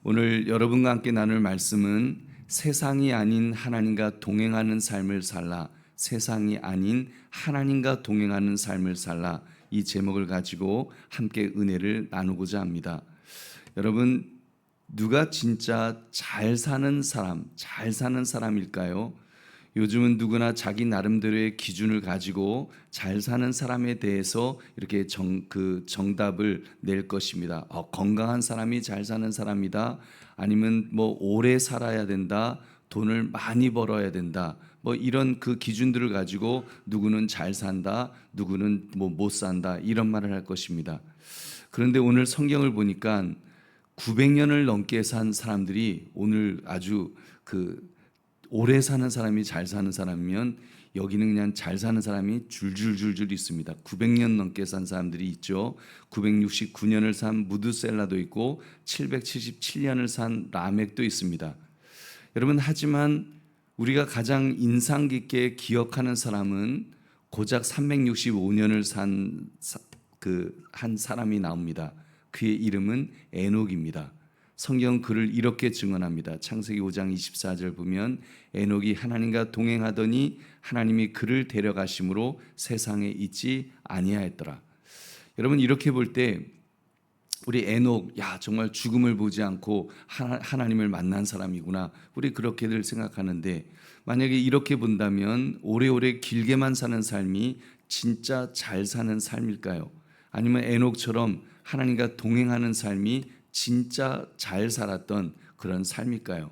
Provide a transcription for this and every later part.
오늘 여러분과 함께 나눌 말씀은 세상이 아닌 하나님과 동행하는 삶을 살라, 세상이 아닌 하나님과 동행하는 삶을 살라, 이 제목을 가지고 함께 은혜를 나누고자 합니다. 여러분, 누가 진짜 잘 사는 사람일까요? 요즘은 누구나 자기 나름대로의 기준을 가지고 잘 사는 사람에 대해서 이렇게 정답을 낼 것입니다. 건강한 사람이 잘 사는 사람이다. 아니면 오래 살아야 된다. 돈을 많이 벌어야 된다. 이런 그 기준들을 가지고 누구는 잘 산다. 누구는 못 산다. 이런 말을 할 것입니다. 그런데 오늘 성경을 보니까 900년을 넘게 산 사람들이 오늘 아주 오래 사는 사람이 잘 사는 사람이면 여기는 그냥 잘 사는 사람이 줄줄줄줄 있습니다. 900년 넘게 산 사람들이 있죠. 969년을 산 무드셀라도 있고 777년을 산 라멕도 있습니다. 여러분, 하지만 우리가 가장 인상 깊게 기억하는 사람은 고작 365년을 산 한 사람이 나옵니다. 그의 이름은 에녹입니다. 성경 그를 이렇게 증언합니다. 창세기 5장 24절 보면 에녹이 하나님과 동행하더니 하나님이 그를 데려가심으로 세상에 있지 아니하였더라. 여러분, 이렇게 볼 때 우리 에녹, 정말 죽음을 보지 않고 하나님을 만난 사람이구나, 우리 그렇게들 생각하는데, 만약에 이렇게 본다면 오래오래 길게만 사는 삶이 진짜 잘 사는 삶일까요? 아니면 에녹처럼 하나님과 동행하는 삶이 진짜 잘 살았던 그런 삶일까요?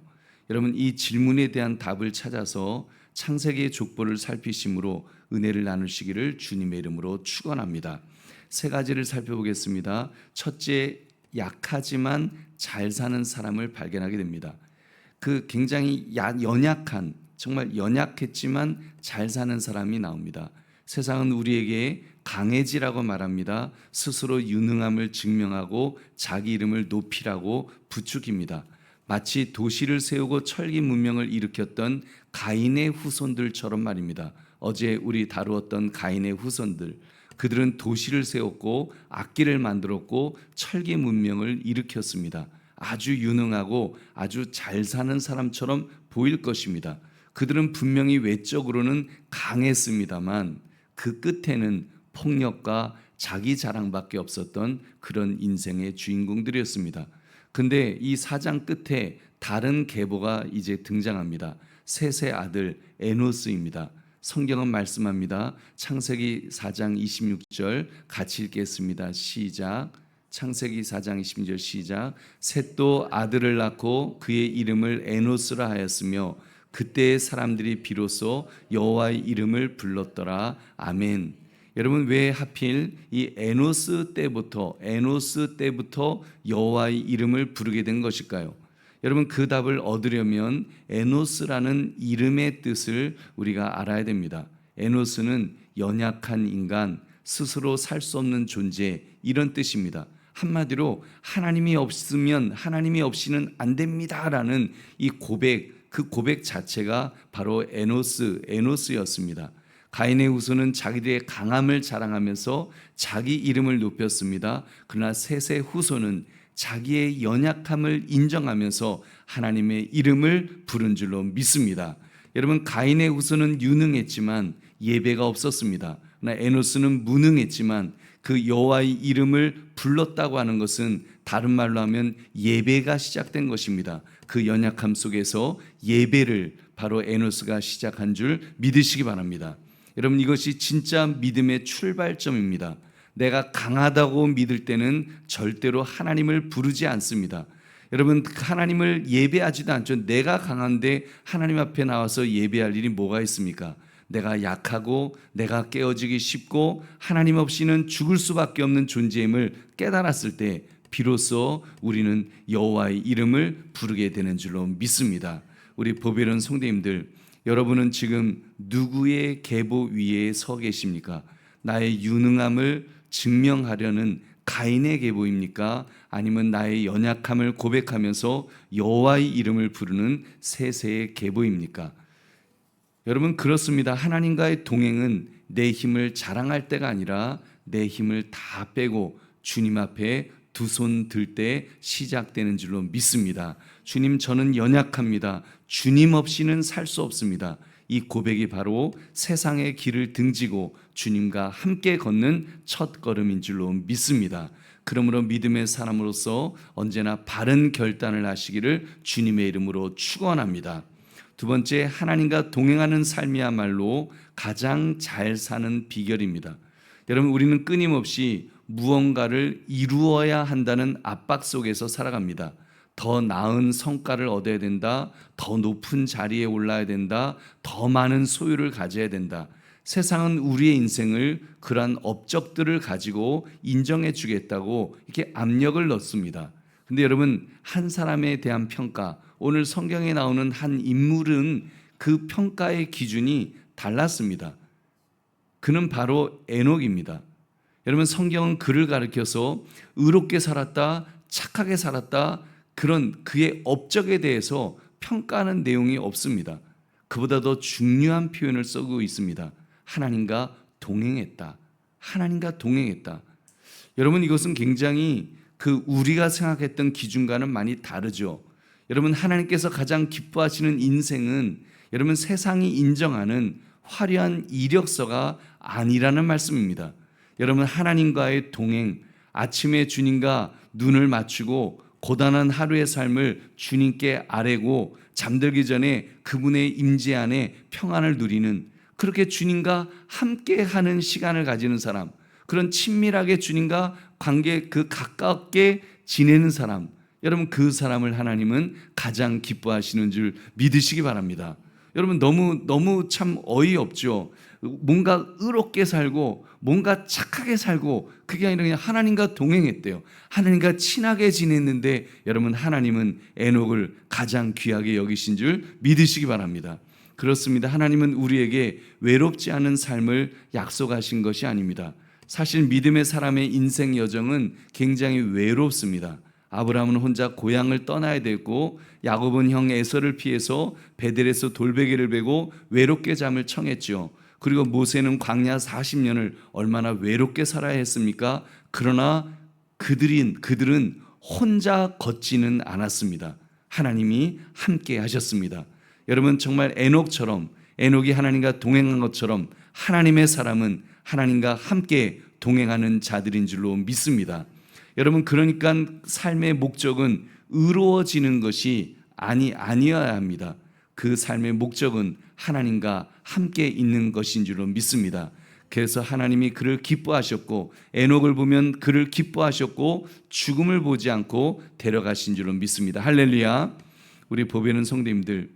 여러분, 이 질문에 대한 답을 찾아서 창세기의 족보를 살피심으로 은혜를 나누시기를 주님의 이름으로 축원합니다. 세 가지를 살펴보겠습니다. 첫째, 약하지만 잘 사는 사람을 발견하게 됩니다. 굉장히 연약한, 정말 연약했지만 잘 사는 사람이 나옵니다. 세상은 우리에게 강해지라고 말합니다. 스스로 유능함을 증명하고 자기 이름을 높이라고 부추깁니다. 마치 도시를 세우고 철기 문명을 일으켰던 가인의 후손들처럼 말입니다. 어제 우리 다루었던 가인의 후손들, 그들은 도시를 세웠고 악기를 만들었고 철기 문명을 일으켰습니다. 아주 유능하고 아주 잘 사는 사람처럼 보일 것입니다. 그들은 분명히 외적으로는 강했습니다만 그 끝에는 폭력과 자기 자랑밖에 없었던 그런 인생의 주인공들이었습니다. 근데 이 4장 끝에 다른 계보가 이제 등장합니다. 셋의 아들 에노스입니다. 성경은 말씀합니다. 창세기 4장 26절 같이 읽겠습니다. 시작. 창세기 4장 26절 시작. 셋도 아들을 낳고 그의 이름을 에노스라 하였으며 그때의 사람들이 비로소 여호와의 이름을 불렀더라. 아멘. 여러분, 왜 하필 이 에노스 때부터 여호와의 이름을 부르게 된 것일까요? 여러분, 그 답을 얻으려면 에노스라는 이름의 뜻을 우리가 알아야 됩니다. 에노스는 연약한 인간, 스스로 살 수 없는 존재, 이런 뜻입니다. 한마디로 하나님이 없이는 안 됩니다라는 이 고백, 그 고백 자체가 바로 에노스였습니다. 가인의 후손은 자기들의 강함을 자랑하면서 자기 이름을 높였습니다. 그러나 셋의 후손은 자기의 연약함을 인정하면서 하나님의 이름을 부른 줄로 믿습니다. 여러분, 가인의 후손은 유능했지만 예배가 없었습니다. 그러나 에노스는 무능했지만 그 여호와의 이름을 불렀다고 하는 것은 다른 말로 하면 예배가 시작된 것입니다. 그 연약함 속에서 예배를 바로 에노스가 시작한 줄 믿으시기 바랍니다. 여러분, 이것이 진짜 믿음의 출발점입니다. 내가 강하다고 믿을 때는 절대로 하나님을 부르지 않습니다. 여러분, 하나님을 예배하지도 않죠. 내가 강한데 하나님 앞에 나와서 예배할 일이 뭐가 있습니까? 내가 약하고 내가 깨어지기 쉽고 하나님 없이는 죽을 수밖에 없는 존재임을 깨달았을 때 비로소 우리는 여호와의 이름을 부르게 되는 줄로 믿습니다. 우리 보배로운 성도님들, 여러분은 지금 누구의 계보 위에 서 계십니까? 나의 유능함을 증명하려는 가인의 계보입니까? 아니면 나의 연약함을 고백하면서 여호와의 이름을 부르는 셋의 계보입니까? 여러분, 그렇습니다. 하나님과의 동행은 내 힘을 자랑할 때가 아니라 내 힘을 다 빼고 주님 앞에 두 손 들 때 시작되는 줄로 믿습니다. 주님, 저는 연약합니다. 주님 없이는 살 수 없습니다. 이 고백이 바로 세상의 길을 등지고 주님과 함께 걷는 첫 걸음인 줄로 믿습니다. 그러므로 믿음의 사람으로서 언제나 바른 결단을 하시기를 주님의 이름으로 축원합니다. 두 번째, 하나님과 동행하는 삶이야말로 가장 잘 사는 비결입니다. 여러분, 우리는 끊임없이 무언가를 이루어야 한다는 압박 속에서 살아갑니다. 더 나은 성과를 얻어야 된다, 더 높은 자리에 올라야 된다, 더 많은 소유를 가져야 된다. 세상은 우리의 인생을 그러한 업적들을 가지고 인정해 주겠다고 이렇게 압력을 넣습니다. 근데 여러분, 한 사람에 대한 평가, 오늘 성경에 나오는 한 인물은 그 평가의 기준이 달랐습니다. 그는 바로 에녹입니다. 여러분, 성경은 그를 가리켜서 의롭게 살았다, 착하게 살았다, 그런 그의 업적에 대해서 평가하는 내용이 없습니다. 그보다 더 중요한 표현을 쓰고 있습니다. 하나님과 동행했다. 하나님과 동행했다. 여러분, 이것은 굉장히 우리가 생각했던 기준과는 많이 다르죠. 여러분, 하나님께서 가장 기뻐하시는 인생은 여러분 세상이 인정하는 화려한 이력서가 아니라는 말씀입니다. 여러분, 하나님과의 동행, 아침에 주님과 눈을 맞추고 고단한 하루의 삶을 주님께 아뢰고 잠들기 전에 그분의 임재 안에 평안을 누리는, 그렇게 주님과 함께하는 시간을 가지는 사람, 그런 친밀하게 주님과 관계 가깝게 지내는 사람, 여러분, 그 사람을 하나님은 가장 기뻐하시는 줄 믿으시기 바랍니다. 여러분, 너무 참 어이없죠. 뭔가 의롭게 살고 뭔가 착하게 살고 그게 아니라 그냥 하나님과 동행했대요. 하나님과 친하게 지냈는데 여러분, 하나님은 에녹을 가장 귀하게 여기신 줄 믿으시기 바랍니다. 그렇습니다. 하나님은 우리에게 외롭지 않은 삶을 약속하신 것이 아닙니다. 사실 믿음의 사람의 인생 여정은 굉장히 외롭습니다. 아브라함은 혼자 고향을 떠나야 되고, 야곱은 형 에서를 피해서 베델에서 돌베개를 베고 외롭게 잠을 청했죠. 그리고 모세는 광야 40년을 얼마나 외롭게 살아야 했습니까? 그러나 그들은 혼자 걷지는 않았습니다. 하나님이 함께 하셨습니다. 여러분, 정말 에녹이 하나님과 동행한 것처럼 하나님의 사람은 하나님과 함께 동행하는 자들인 줄로 믿습니다. 여러분, 그러니까 삶의 목적은 의로워지는 것이 아니어야 합니다. 그 삶의 목적은 하나님과 함께 있는 것인 줄로 믿습니다. 그래서 하나님이 그를 기뻐하셨고, 에녹을 보면 그를 기뻐하셨고, 죽음을 보지 않고 데려가신 줄로 믿습니다. 할렐루야. 우리 보배는 성도님들,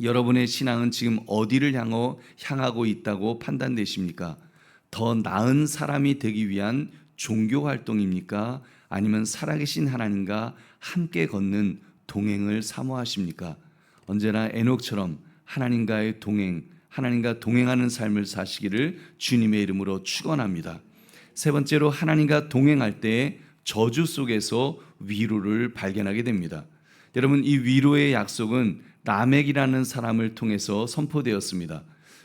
여러분의 신앙은 지금 어디를 향하고 있다고 판단되십니까? 더 나은 사람이 되기 위한 종교 활동입니까? 아니면 살아계신 하나님과 함께 걷는 동행을 사모하십니까? 언제나 에녹처럼 하나님과의 동행, 하나님과 동행하는 삶을 사시기를 주님의 이름으로 축원합니다. 세 번째로, 하나님과 동행할 때 저주 속에서 위로를 발견하게 됩니다. 여러분, 이 위로의 약속은 라멕이라는 사람을 통해서 선포되었습니다.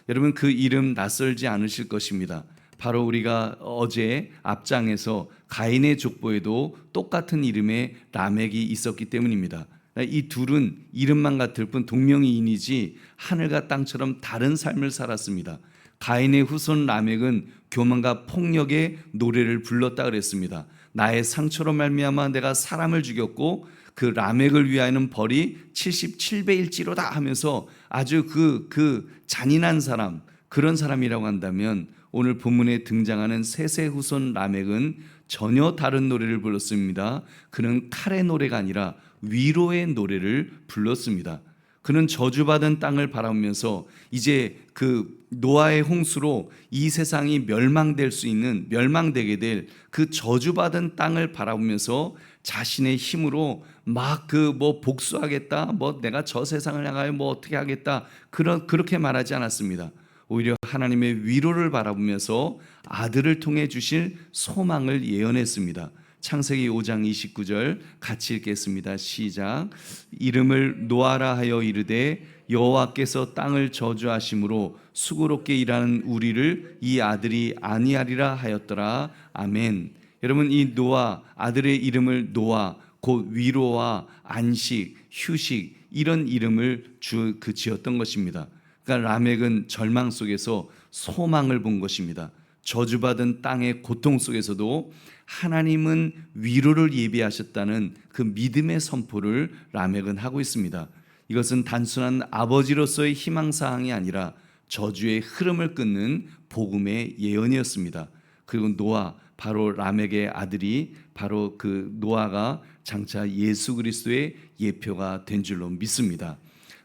여러분, 그 이름 낯설지 않으실 것입니다. 바로 우리가 어제 앞장에서 가인의 족보에도 똑같은 이름의 라멕이 있었기 때문입니다. 이 둘은 이름만 같을 뿐 동명이인이지 하늘과 땅처럼 다른 삶을 살았습니다. 가인의 후손 라멕은 교만과 폭력의 노래를 불렀다 그랬습니다. 나의 상처로 말미암아 내가 사람을 죽였고 그 라멕을 위하여는 벌이 77배일지로다 하면서 아주 그 잔인한 사람, 그런 사람이라고 한다면, 오늘 본문에 등장하는 셋의 후손 라멕은 전혀 다른 노래를 불렀습니다. 그는 칼의 노래가 아니라 위로의 노래를 불렀습니다. 그는 저주받은 땅을 바라보면서 이제 그 노아의 홍수로 이 세상이 멸망되게 될 그 저주받은 땅을 바라보면서 자신의 힘으로 막 복수하겠다, 내가 저 세상을 향하여 어떻게 하겠다, 그렇게 말하지 않았습니다. 오히려 하나님의 위로를 바라보면서 아들을 통해 주실 소망을 예언했습니다. 창세기 5장 29절 같이 읽겠습니다. 시작. 이름을 노아라 하여 이르되 여호와께서 땅을 저주하심으로 수고롭게 일하는 우리를 이 아들이 아니하리라 하였더라. 아멘. 여러분, 이 노아, 아들의 이름을 노아, 곧 위로와 안식, 휴식, 이런 이름을 지었던 것입니다. 그러니까 라멕은 절망 속에서 소망을 본 것입니다. 저주받은 땅의 고통 속에서도 하나님은 위로를 예비하셨다는 그 믿음의 선포를 라멕은 하고 있습니다. 이것은 단순한 아버지로서의 희망사항이 아니라 저주의 흐름을 끊는 복음의 예언이었습니다. 그리고 노아, 바로 라멕의 아들이 바로 그 노아가 장차 예수 그리스도의 예표가 된 줄로 믿습니다.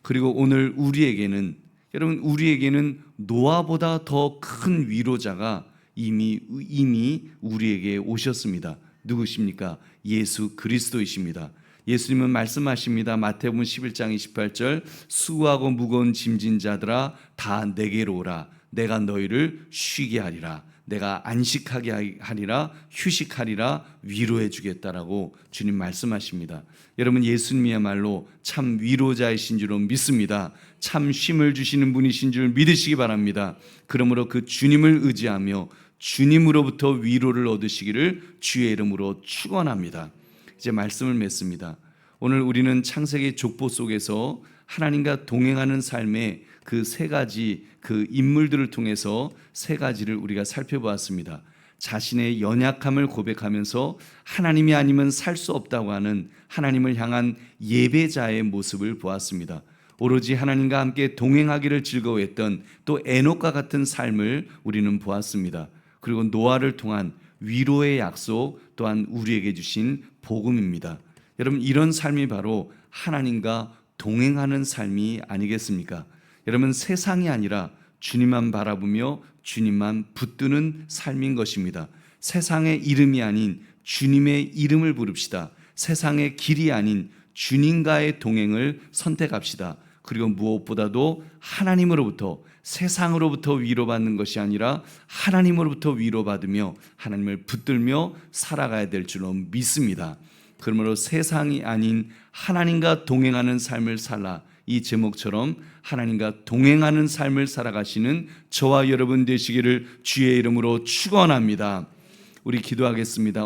그리고 오늘 우리에게는, 여러분, 우리에게는 노아보다 더 큰 위로자가 이미 우리에게 오셨습니다. 누구십니까? 예수 그리스도이십니다. 예수님은 말씀하십니다. 마태복음 11장 28절, 수고하고 무거운 짐진 자들아 다 내게로 오라. 내가 너희를 쉬게 하리라. 내가 안식하게 하리라. 휴식하리라. 위로해 주겠다라고 주님 말씀하십니다. 여러분, 예수님이야말로 참 위로자이신 줄로 믿습니다. 참 쉼을 주시는 분이신 줄 믿으시기 바랍니다. 그러므로 그 주님을 의지하며 주님으로부터 위로를 얻으시기를 주의 이름으로 축원합니다. 이제 말씀을 맺습니다. 오늘 우리는 창세기 족보 속에서 하나님과 동행하는 삶의 그 세 가지 그 인물들을 통해서 세 가지를 우리가 살펴보았습니다. 자신의 연약함을 고백하면서 하나님이 아니면 살 수 없다고 하는 하나님을 향한 예배자의 모습을 보았습니다. 오로지 하나님과 함께 동행하기를 즐거워했던 또 에녹과 같은 삶을 우리는 보았습니다. 그리고 노아를 통한 위로의 약속 또한 우리에게 주신 복음입니다. 여러분, 이런 삶이 바로 하나님과 동행하는 삶이 아니겠습니까? 여러분, 세상이 아니라 주님만 바라보며 주님만 붙드는 삶인 것입니다. 세상의 이름이 아닌 주님의 이름을 부릅시다. 세상의 길이 아닌 주님과의 동행을 선택합시다. 그리고 무엇보다도 하나님으로부터, 세상으로부터 위로받는 것이 아니라 하나님으로부터 위로받으며 하나님을 붙들며 살아가야 될 줄로 믿습니다. 그러므로 세상이 아닌 하나님과 동행하는 삶을 살라, 이 제목처럼 하나님과 동행하는 삶을 살아가시는 저와 여러분 되시기를 주의 이름으로 축원합니다. 우리 기도하겠습니다.